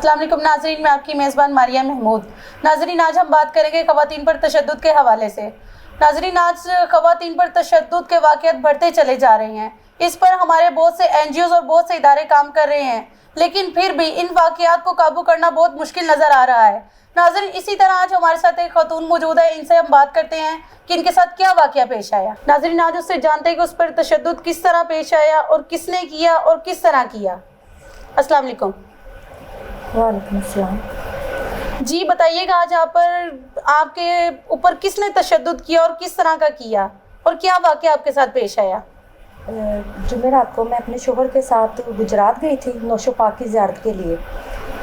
अस्सलाम वालेकुम नाजरीन, मैं आपकी मेज़बान मारिया महमूद। नाजरीन, आज हम बात करेंगे ख़वातीन पर तशद्दुद के हवाले से। नाजरीन, आज ख़वातीन पर तशद्दुद के वाक़यात बढ़ते चले जा रहे हैं। इस पर हमारे बहुत से NGOs और बहुत से इदारे काम कर रहे हैं, लेकिन फिर भी इन वाक़यात को काबू करना बहुत मुश्किल नज़र आ रहा है। नाज़रीन, इसी तरह आज हमारे साथ एक खातून मौजूद है, इनसे हम बात करते हैं कि इनके साथ क्या वाक़या पेश आया। नाज़रीन, आज उससे जानते हैं कि उस पर तशद्दुद किस तरह पेश आया और किसने किया और किस तरह किया। अस्सलाम वालेकुम। वालेकुम अस्सलाम। जी बताइएगा, आज आपके ऊपर किसने तशद्दुद किया और किस तरह का किया और क्या वाक़या आपके साथ पेश आया? जुमेरात को मैं अपने शोहर के साथ गुजरात गई थी नौशो पाक की ज़ियारत के लिए।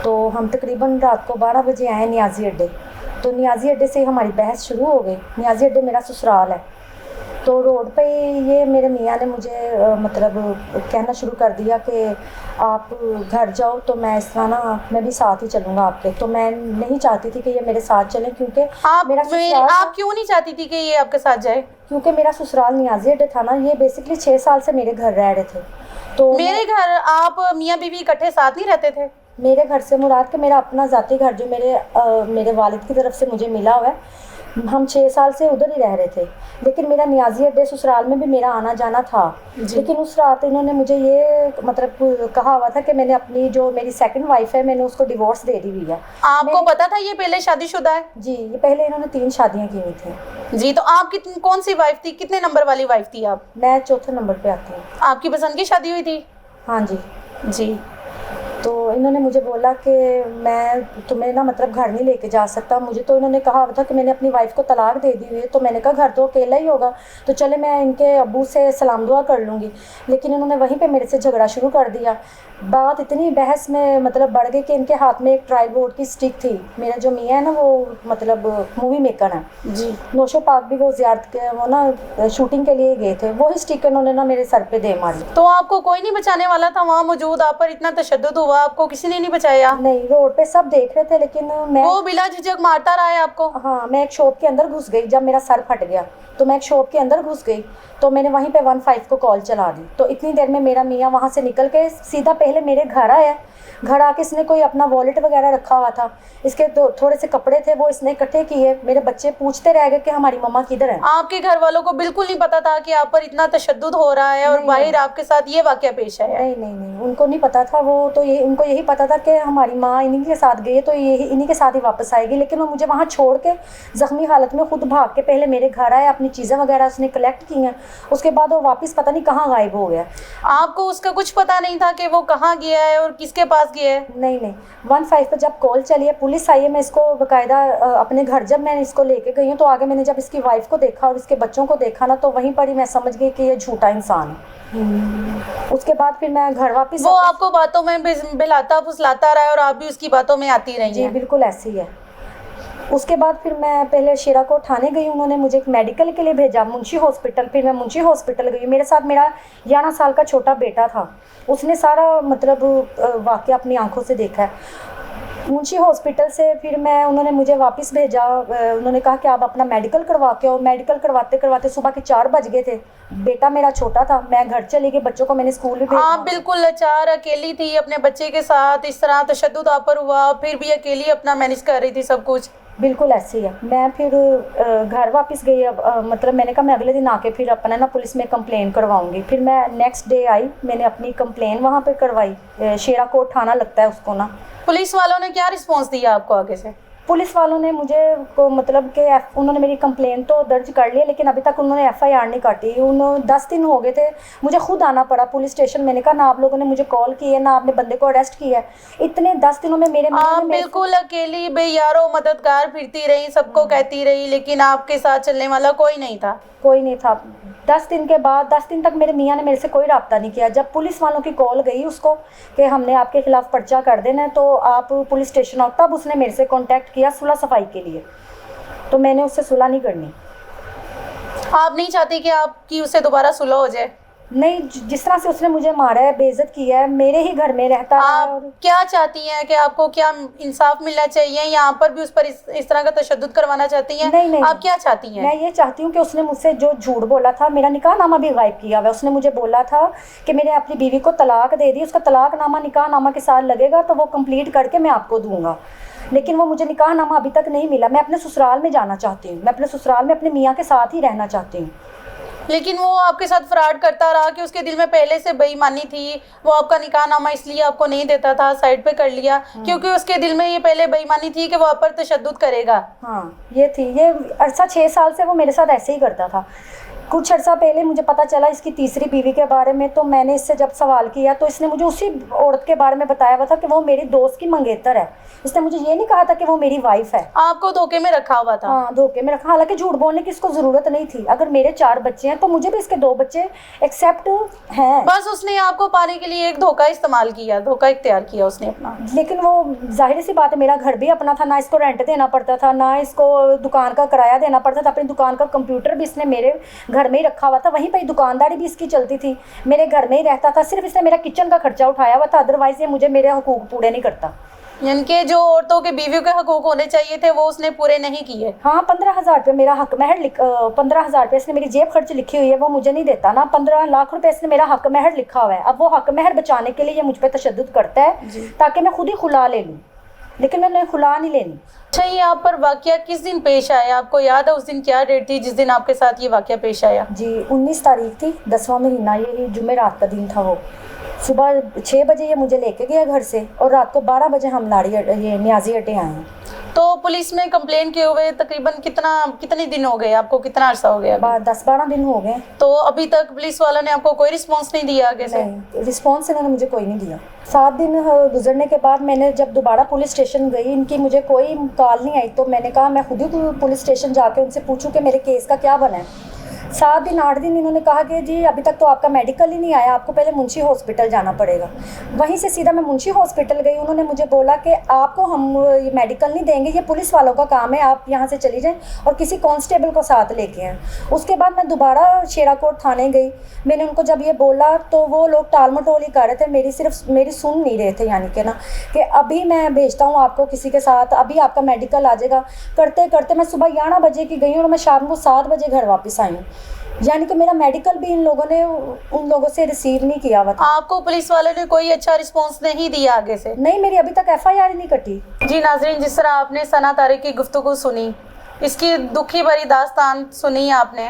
तो हम तकरीबन रात को 12 बजे आए नियाज़ी अड्डे। तो नियाज़ी अड्डे से हमारी बहस शुरू हो गई। नियाज़ी अड्डे मेरा ससुराल है। तो रोड पे ये मेरे मियाँ ने मुझे मतलब कहना शुरू कर दिया कि आप घर जाओ, तो मैं इस तरह ना मैं भी साथ ही चलूँगा आपके। तो मैं नहीं चाहती थी कि ये मेरे साथ चलें, क्योंकि आप क्यों नहीं चाहती थी कि ये आपके साथ जाए? क्योंकि मेरा ससुराल नियाज़ी अड्डे था ना। ये बेसिकली 6 साल से मेरे घर रह रहे थे। तो मेरे घर आप मियाँ बीवी इकट्ठे साथ नहीं रहते थे? मेरे घर से मुराद के मेरा अपना ज़ाती घर जो मेरे वालिद की तरफ से मुझे मिला हुआ है। हम 6 साल से उधर ही रह रहे थे, लेकिन मेरा नियाज़ी अड्डे ससुराल में भी मेरा आना जाना था। लेकिन उस रात इन्होंने मुझे ये मतलब कहा हुआ था कि मैंने अपनी जो मेरी सेकंड वाइफ है, मैंने उसको डिवोर्स दे दी हुई है। आपको पता था ये पहले शादीशुदा है? जी, ये पहले इन्होंने 3 शादियाँ की हुई थी। जी, तो आप कौन सी वाइफ थी? कितने नंबर वाली वाइफ थी आप? मैं चौथे नंबर पे आती हूँ। आपकी पसंद की शादी हुई थी? हाँ जी। जी। तो इन्होंने मुझे बोला कि मैं तुम्हें ना मतलब घर नहीं लेके जा सकता। मुझे तो इन्होंने कहा था कि मैंने अपनी वाइफ को तलाक दे दी हुई है। तो मैंने कहा घर तो अकेला ही होगा, तो चले मैं इनके अब्बू से सलाम दुआ कर लूँगी। लेकिन इन्होंने वहीं पे मेरे से झगड़ा शुरू कर दिया। बात इतनी बहस में मतलब बढ़ गई कि इनके हाथ में एक ट्रायल बोर्ड की स्टिक थी। मेरा जो मियाँ है ना, वो मतलब मूवी मेकर है जी। नौशो पाक भी वो ज़ियारत के वो ना शूटिंग के लिए गए थे। वही स्टिक इन्होंने ना मेरे सर पे दे मारी। तो आपको कोई नहीं बचाने वाला था वहाँ मौजूद? आप पर इतना तशद्दुद हुआ, आपको किसी ने नहीं बचाया? नहीं, रोड पे सब देख रहे थे, लेकिन मैं वो बिला झिझक मारता रहा है आपको? हाँ, मैं एक शॉप के अंदर घुस गई। जब मेरा सर फट गया तो मैं एक शॉप के अंदर घुस गई। तो मैंने वहीं पे 15 को कॉल चला दी। तो इतनी देर में मेरा मियाँ वहाँ से निकल के सीधा पहले मेरे घर आया। घर आके इसने कोई अपना वॉलेट वगैरह रखा हुआ था, इसके थोड़े से कपड़े थे, वो इसने इकट्ठे किए। मेरे बच्चे पूछते रह गए कि हमारी मम्मा किधर है। आपके घर वालों को बिल्कुल नहीं पता था कि आप पर इतना तशद्दुद हो रहा है और बाहर आपके साथ ये वाकया पेश आया? नहीं नहीं नहीं, उनको नहीं पता था। वो तो ये उनको यही पता था कि हमारी माँ इन्हीं के साथ गई है, तो ये इन्हीं के साथ ही वापस आएगी। लेकिन वो मुझे वहाँ छोड़ के ज़ख्मी हालत में खुद भाग के पहले मेरे घर आए। अपनी चीज़ें वगैरह उसने कलेक्ट की हैं। उसके बाद वो वापस पता नहीं कहाँ गायब हो गया। आपको उसका कुछ पता नहीं था कि वो कहाँ गया है और किसके पास गया है? नहीं नहीं, 15 पर जब कॉल चली है, पुलिस आई है, मैं इसको बाकायदा अपने घर जब मैं इसको लेके गई हूँ, तो आगे मैंने जब इसकी वाइफ को देखा और इसके बच्चों को देखा ना, तो वहीं पर ही मैं समझ गई कि ये झूठा इंसान है। उसके बाद फिर मैं घर वापस वो आपको बातों में बिलाता फुसलाता रहा और आप भी उसकी बातों में आती रही? जी बिल्कुल ऐसे ही है। उसके बाद फिर मैं पहले शीराकोट थाने गई। उन्होंने मुझे एक मेडिकल के लिए भेजा, मुंशी हॉस्पिटल। फिर मैं मुंशी हॉस्पिटल गई। मेरे साथ मेरा 11 साल का छोटा बेटा था। उसने सारा मतलब वाक़या अपनी आंखों से देखा है। मुंशी हॉस्पिटल से फिर उन्होंने मुझे वापस भेजा। उन्होंने कहा कि आप अपना मेडिकल करवा के आओ। मेडिकल करवाते करवाते सुबह के 4 बज गए थे। बेटा मेरा छोटा था। मैं घर चली गई, बच्चों को मैंने स्कूल भी भेजा। आप बिल्कुल लाचार अकेली थी अपने बच्चे के साथ, इस तरह तशद्दुद आप पर हुआ, फिर भी अकेली अपना मैनेज कर रही थी सब कुछ? बिल्कुल ऐसे ही है। मैं फिर घर वापस गई। अब मतलब मैंने कहा मैं अगले दिन आके फिर अपना ना पुलिस में कंप्लेन करवाऊंगी। फिर मैं नेक्स्ट डे आई, मैंने अपनी कंप्लेन वहाँ पे करवाई। शीराकोट थाना लगता है उसको ना। पुलिस वालों ने क्या रिस्पांस दिया आपको आगे से? पुलिस वालों ने मुझे को मतलब कि उन्होंने मेरी कंप्लेन तो दर्ज कर लिया, लेकिन अभी तक उन्होंने FIR नहीं काटी। 10 दिन हो गए थे, मुझे खुद आना पड़ा पुलिस स्टेशन। मैंने कहा ना आप लोगों ने मुझे कॉल की है, ना आपने बंदे को अरेस्ट किया है। इतने 10 दिनों में आप बिल्कुल अकेली बेयारो मददगार फिरती रही, सबको कहती रही, लेकिन आपके साथ चलने वाला कोई नहीं था? कोई नहीं था। 10 दिन के बाद 10 दिन तक मेरे मियाँ ने मेरे से कोई रब्ता नहीं किया। जब पुलिस वालों की कॉल गई उसको कि हमने आपके खिलाफ़ पर्चा कर देना है, तो आप पुलिस स्टेशन आओ, तब उसने मेरे से कांटेक्ट किया सुलह सफाई के लिए। तो मैंने उससे सुलह नहीं करनी। आप नहीं चाहती कि आपकी उससे दोबारा सुलह हो जाए? नहीं, जिस तरह से उसने मुझे मारा है, बेइज्जत किया है, मेरे ही घर में रहता है। आप और क्या चाहती हैं कि आपको क्या इंसाफ मिलना चाहिए? यहाँ पर भी उस पर इस तरह का तशद्दुद करवाना चाहती हैं? नहीं नहीं, आप क्या चाहती हैं? मैं ये चाहती हूँ कि उसने मुझसे जो झूठ बोला था, मेरा निकाहनामा भी गायब किया हुआ है। उसने मुझे बोला था कि मैंने अपनी बीवी को तलाक दे दी, उसका तलाकनामा निकाहनामा के साथ लगेगा तो वो कंप्लीट करके मैं आपको दूंगा, लेकिन वो मुझे निकाहनामा अभी तक नहीं मिला। मैं अपने ससुराल में जाना चाहती हूँ, मैं अपने ससुराल में अपने मियाँ के साथ ही रहना चाहती हूँ। लेकिन वो आपके साथ फ्रॉड करता रहा कि उसके दिल में पहले से बेईमानी थी, वो आपका निकाहनामा इसलिए आपको नहीं देता था, साइड पे कर लिया क्योंकि उसके दिल में ये पहले बेईमानी थी कि वो आप पर तशद्दुद करेगा। हाँ, ये थी। ये अरसा 6 साल से वो मेरे साथ ऐसे ही करता था। कुछ अर्सा पहले मुझे पता चला इसकी तीसरी बीवी के बारे में, तो मैंने इससे जब सवाल किया तो इसने मुझे उसी औरत के बारे में बताया हुआ था कि वो मेरी दोस्त की मंगेतर है। इसने मुझे ये नहीं कहा था कि वो मेरी वाइफ है। आपको धोखे में रखा हुआ था? हाँ, धोखे में रखा। हालांकि झूठ बोलने की इसको ज़रूरत नहीं थी। अगर मेरे 4 बच्चे हैं तो मुझे भी इसके 2 बच्चे एक्सेप्ट हैं। बस उसने आपको पाने के लिए एक धोखा इस्तेमाल किया, धोखा इख्तियार किया उसने अपना। लेकिन वो जाहिर सी बात है, मेरा घर भी अपना था, ना इसको रेंट देना पड़ता था, ना इसको दुकान का किराया देना पड़ता था। अपनी दुकान का कंप्यूटर भी इसने मेरे घर में ही रखा हुआ था, वहीं पर दुकानदारी भी इसकी चलती थी, मेरे घर में ही रहता था। सिर्फ इसने मेरा किचन का खर्चा उठाया हुआ था, अदरवाइज ये मुझे मेरे हकूक पूरे नहीं करता। यानी कि जो औरतों के बीवियों के हकूक होने चाहिए थे वो उसने पूरे नहीं किए। हाँ, 15,000 रुपये मेरा हक महर 15,000 रुपये इसने मेरी जेब खर्च लिखी हुई है, वो मुझे नहीं देता ना। 15 लाख रुपए इसने मेरा हक महर लिखा हुआ है। अब वो हक महर बचाने के लिए ये मुझ पर तशद्दुद करता है ताकि मैं खुद ही खुला ले लूँ, लेकिन मैंने खुला नहीं लेनी। अच्छा, ये आप पर वाकया किस दिन पेश आया? आपको याद है उस दिन क्या डेट थी जिस दिन आपके साथ ये वाकया पेश आया? जी, 19 तारीख थी, 10वां महीना, यही जुमे रात का दिन था। वो सुबह 6 बजे ये मुझे लेके गया घर से और रात को 12 बजे हम ये न्याजी अड्डे आए हैं। तो पुलिस में कंप्लेन किए हुए तकरीबन कितने दिन हो गए? आपको कितना अर्सा हो गया? 10-12 दिन हो गए। तो अभी तक पुलिस वालों ने आपको कोई रिस्पांस नहीं दिया आगे से? नहीं, रिस्पांस इन्होंने मुझे कोई नहीं दिया। 7 दिन गुजरने के बाद मैंने जब दोबारा पुलिस स्टेशन गई, इनकी मुझे कोई कॉल नहीं आई, तो मैंने कहा मैं खुद ही पुलिस स्टेशन जाके उनसे पूछूं कि मेरे केस का क्या बना है। 7 दिन 8 दिन इन्होंने कहा कि जी अभी तक तो आपका मेडिकल ही नहीं आया, आपको पहले मुंशी हॉस्पिटल जाना पड़ेगा। वहीं से सीधा मैं मुंशी हॉस्पिटल गई। उन्होंने मुझे बोला कि आपको हम ये मेडिकल नहीं देंगे, ये पुलिस वालों का काम है, आप यहाँ से चली जाएं और किसी कांस्टेबल को साथ लेके आएँ। उसके बाद मैं दोबारा शेराकोट थाने गई। मैंने उनको जब ये बोला तो वो लोग टाल मटोल ही कर रहे थे, मेरी सुन नहीं रहे थे। यानी कि ना कि अभी मैं भेजता हूँ आपको किसी के साथ, अभी आपका मेडिकल आ जाएगा। करते करते मैं सुबह 11 बजे की गई और मैं शाम को 7 बजे घर वापस आई हूँ। यानी कि मेरा मेडिकल भी इन लोगों ने उन लोगों से रिसीव नहीं किया हुआ था। आपको पुलिस वालों ने कोई अच्छा रिस्पांस नहीं दिया आगे से? नहीं, मेरी अभी तक FIR नहीं कटी। जी नाजरीन, जिस तरह आपने सना तारिक की गुफ्तगू सुनी, इसकी दुखी भरी दास्तान सुनी आपने,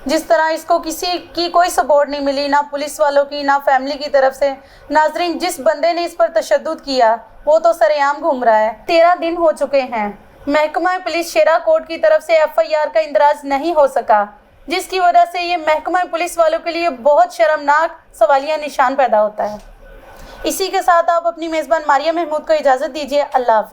जिस तरह इसको किसी की कोई सपोर्ट नहीं मिली, ना पुलिस वालों की ना फैमिली की तरफ से। नाजरीन, जिस बंदे ने इस पर तशद्दुद किया वो तो सरेआम घूम रहा है। 13 दिन हो चुके हैं, महकमा पुलिस शेराकोट की तरफ से FIR का इंदराज नहीं हो सका, जिसकी वजह से ये महकमा पुलिस वालों के लिए बहुत शर्मनाक सवालिया निशान पैदा होता है। इसी के साथ आप अपनी मेज़बान मारिया महमूद को इजाज़त दीजिए। अल्लाह हाफ़िज़।